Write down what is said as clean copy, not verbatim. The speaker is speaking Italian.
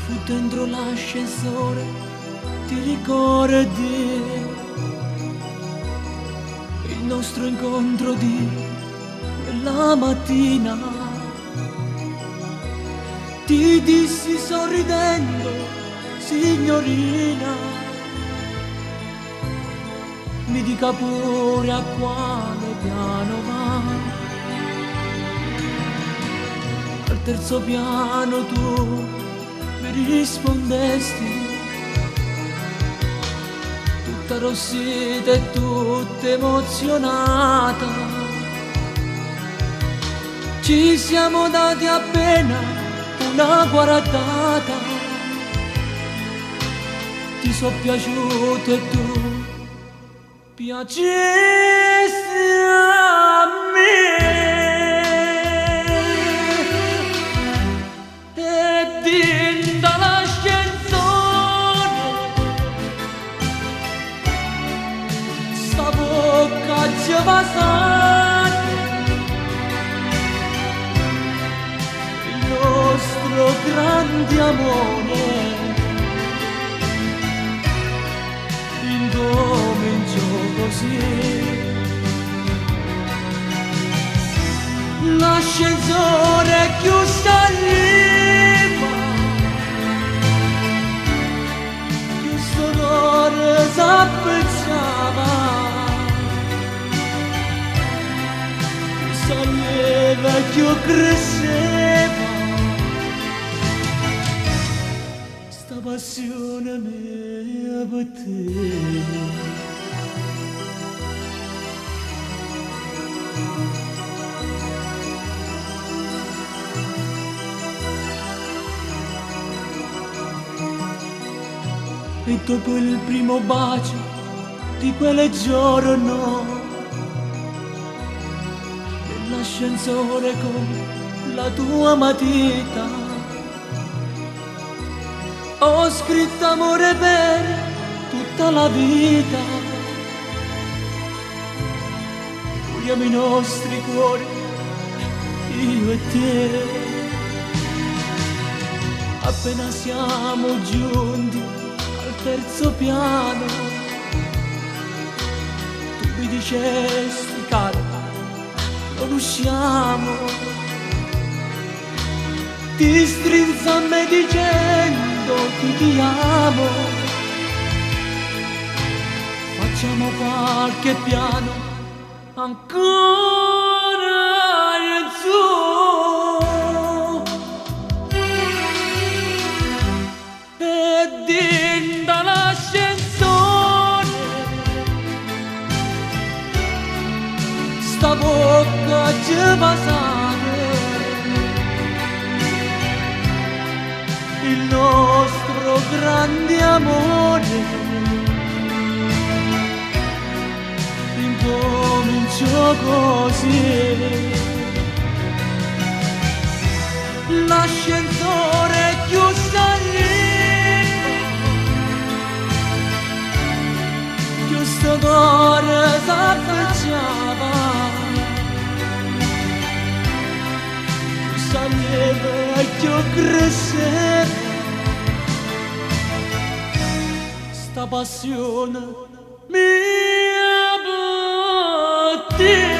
Fu dentro l'ascensore, ti ricordi il nostro incontro di quella mattina? Ti dissi sorridendo, signorina, mi dica pure a quale piano va. Al terzo piano tu mi rispondesti, tutta arrossita e tutta emozionata. Ci siamo dati appena una guardata, ti so piaciuto e tu piacesti a me. E dentro l'ascensore sta bocca ci passate, il nostro grande amore incominciò così. L'ascensore chiuso arriva, chiuso l'ora s'appezzava, più saliva più cresceva sta passione mia per te. E dopo il primo bacio di quel giorno, nell'ascensore con la tua matita, ho scritto amore per tutta la vita. Uniamo i nostri cuori, io e te. Appena siamo giunti terzo piano, tu mi dicesti calma, non usciamo. Ti strinse a me dicendo ti amo, facciamo qualche piano ancora in su. Sta bocca ci passate, il nostro grande amore incominciò così. L'ascensore chiuso arriva, chiuso cuore s'affacciava, saliva e più cresceva sta passione mia per te.